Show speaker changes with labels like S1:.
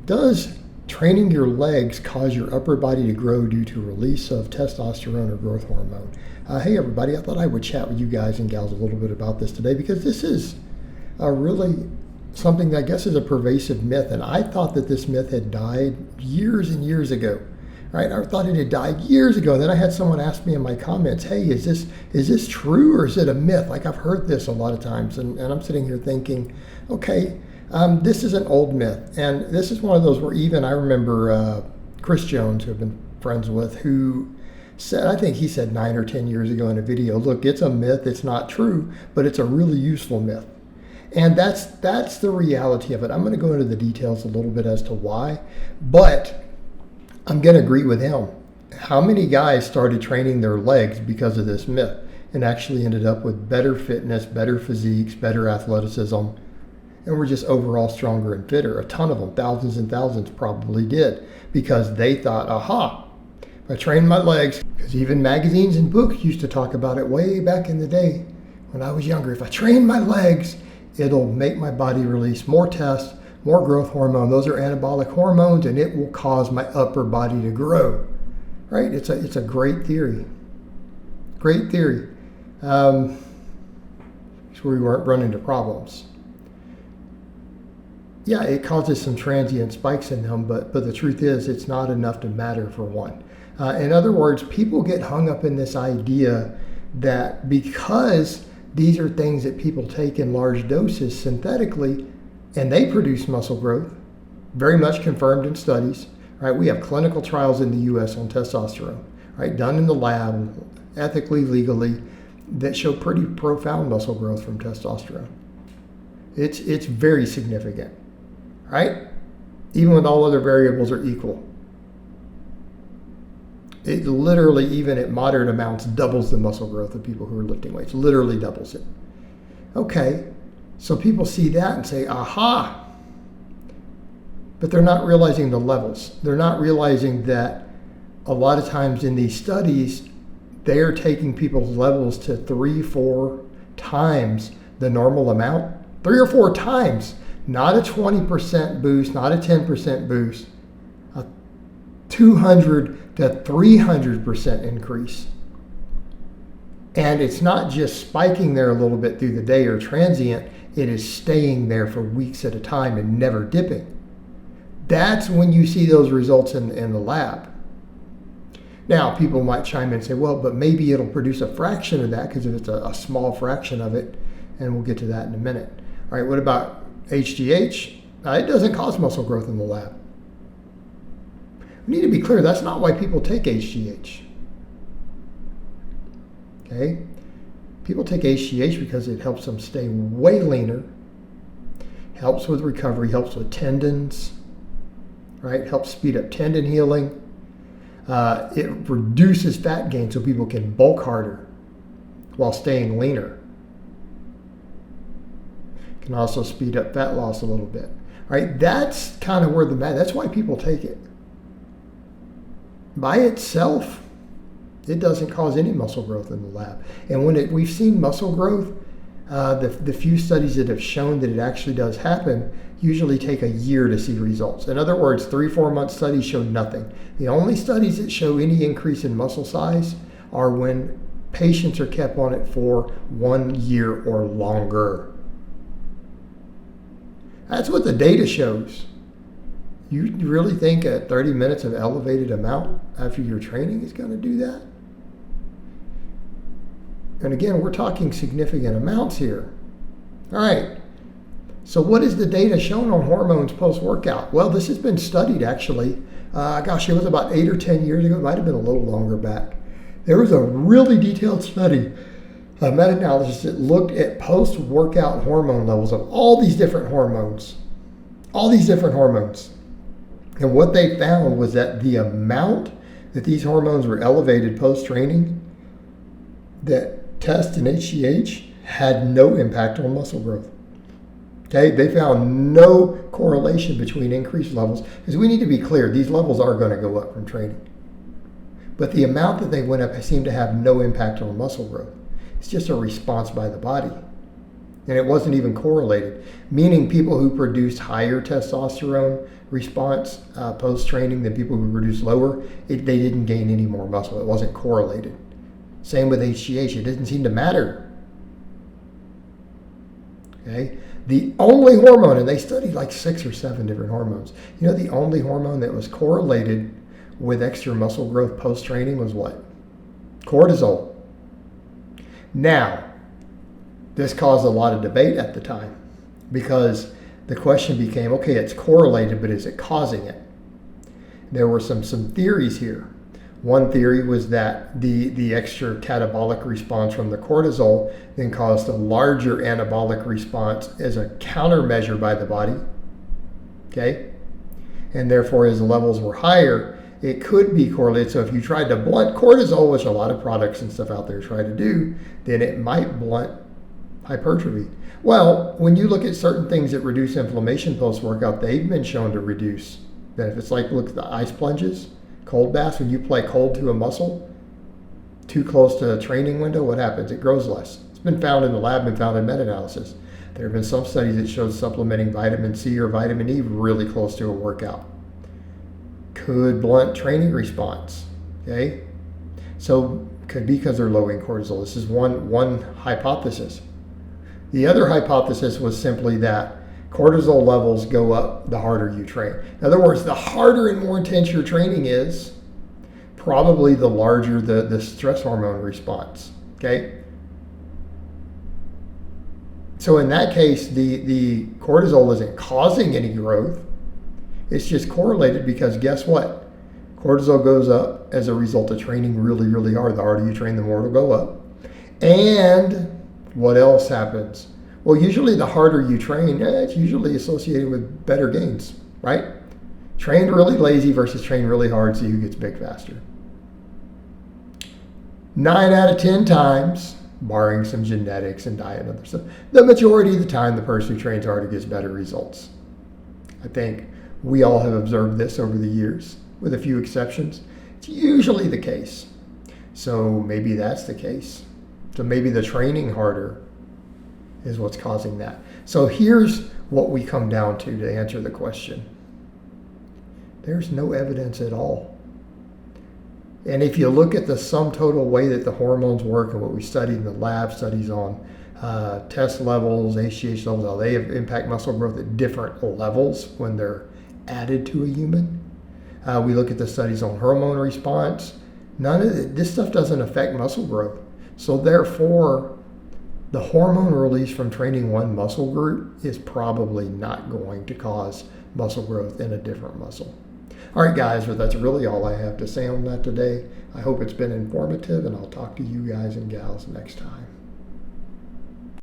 S1: Does training your legs cause your upper body to grow due to release of testosterone or growth hormone? Hey everybody, I thought I would chat with you guys and gals a little bit about this today because this is really something that I guess is a pervasive myth, and I thought that this myth had died years and years ago. Right? I thought it had died years ago. And then I had someone ask me in my comments, hey, is this true or is it a myth? Like, I've heard this a lot of times, and I'm sitting here thinking, okay, this is an old myth. And this is one of those where even I remember Chris Jones, who I've been friends with, who said, I think he said 9 or 10 years ago in a video, look, it's a myth, it's not true, but it's a really useful myth. And that's the reality of it. I'm going to go into the details a little bit as to why, but I'm going to agree with him. How many guys started training their legs because of this myth and actually ended up with better fitness, better physiques, better athleticism, and were just overall stronger and fitter? A ton of them, thousands and thousands probably did, because they thought, aha, if I train my legs, because even magazines and books used to talk about it way back in the day when I was younger, if I train my legs, it'll make my body release more tests, more growth hormone. Those are anabolic hormones, and it will cause my upper body to grow. Right? It's a great theory. Great theory. It's where we weren't running into problems. Yeah, it causes some transient spikes in them, but the truth is it's not enough to matter for one. In other words, people get hung up in this idea that because these are things that people take in large doses synthetically, and they produce muscle growth, very much confirmed in studies, right? We have clinical trials in the US on testosterone, right? Done in the lab, ethically, legally, that show pretty profound muscle growth from testosterone. It's very significant, right? Even when all other variables are equal. It literally, even at moderate amounts, doubles the muscle growth of people who are lifting weights, literally doubles it. Okay. So people see that and say, aha, but they're not realizing the levels. They're not realizing that a lot of times in these studies, they are taking people's levels to 3-4 times the normal amount. 3 or 4 times, not a 20% boost, not a 10% boost, a 200 to 300% increase. And it's not just spiking there a little bit through the day or transient, it is staying there for weeks at a time and never dipping. That's when you see those results in the lab. Now, people might chime in and say, well, but maybe it'll produce a fraction of that, because if it's a small fraction of it, and we'll get to that in a minute. All right, what about HGH? It doesn't cause muscle growth in the lab. We need to be clear, that's not why people take HGH. Okay? People take HGH because it helps them stay way leaner, helps with recovery, helps with tendons, right? Helps speed up tendon healing. It reduces fat gain so people can bulk harder while staying leaner. Can also speed up fat loss a little bit, right? That's kind of where that's why people take it. By itself, it doesn't cause any muscle growth in the lab. And when we've seen muscle growth, the few studies that have shown that it actually does happen usually take a year to see results. In other words, 3-4 month studies show nothing. The only studies that show any increase in muscle size are when patients are kept on it for 1 year or longer. That's what the data shows. You really think 30 minutes of elevated amount after your training is going to do that? And again, we're talking significant amounts here. All right. So what is the data shown on hormones post-workout? Well, this has been studied actually. It was about 8 or 10 years ago. It might have been a little longer back. There was a really detailed study, a meta-analysis that looked at post-workout hormone levels of all these different hormones. And what they found was that the amount that these hormones were elevated post-training, that test and HGH had no impact on muscle growth. Okay, they found no correlation between increased levels, because we need to be clear, these levels are going to go up from training. But the amount that they went up seemed to have no impact on muscle growth. It's just a response by the body. And it wasn't even correlated, meaning people who produced higher testosterone response post-training than people who produced lower, they didn't gain any more muscle. It wasn't correlated. Same with HGH. It didn't seem to matter. Okay? The only hormone, and they studied like 6 or 7 different hormones. You know, the only hormone that was correlated with extra muscle growth post-training was what? Cortisol. Now, this caused a lot of debate at the time because the question became, okay, it's correlated, but is it causing it? There were some theories here. One theory was that the extra catabolic response from the cortisol then caused a larger anabolic response as a countermeasure by the body, okay? And therefore, as the levels were higher, it could be correlated. So if you tried to blunt cortisol, which a lot of products and stuff out there try to do, then it might blunt hypertrophy. Well, when you look at certain things that reduce inflammation post-workout, they've been shown to reduce benefits. Like look at the ice plunges, cold baths. When you apply cold to a muscle too close to a training window, what happens? It grows less. It's been found in the lab, been found in meta-analysis. There have been some studies that showed supplementing vitamin C or vitamin E really close to a workout could blunt training response, okay? So could be because they're lowering cortisol. This is one hypothesis. The other hypothesis was simply that cortisol levels go up the harder you train. In other words, the harder and more intense your training is, probably the larger the stress hormone response, okay? So in that case, the cortisol isn't causing any growth. It's just correlated because guess what? Cortisol goes up as a result of training really, really hard. The harder you train, the more it'll go up. And what else happens? Well, usually the harder you train, it's usually associated with better gains, right? Train really lazy versus train really hard, see who gets big faster. 9 out of 10 times, barring some genetics and diet and other stuff, the majority of the time the person who trains harder gets better results. I think we all have observed this over the years, with a few exceptions. It's usually the case. So maybe that's the case. So maybe the training harder is what's causing that. So here's what we come down to answer the question. There's no evidence at all. And if you look at the sum total way that the hormones work and what we studied in the lab studies on test levels, HGH levels, how they impact muscle growth at different levels when they're added to a human. We look at the studies on hormone response. None of this stuff doesn't affect muscle growth. So therefore, the hormone release from training one muscle group is probably not going to cause muscle growth in a different muscle. All right, guys, but that's really all I have to say on that today. I hope it's been informative, and I'll talk to you guys and gals next time.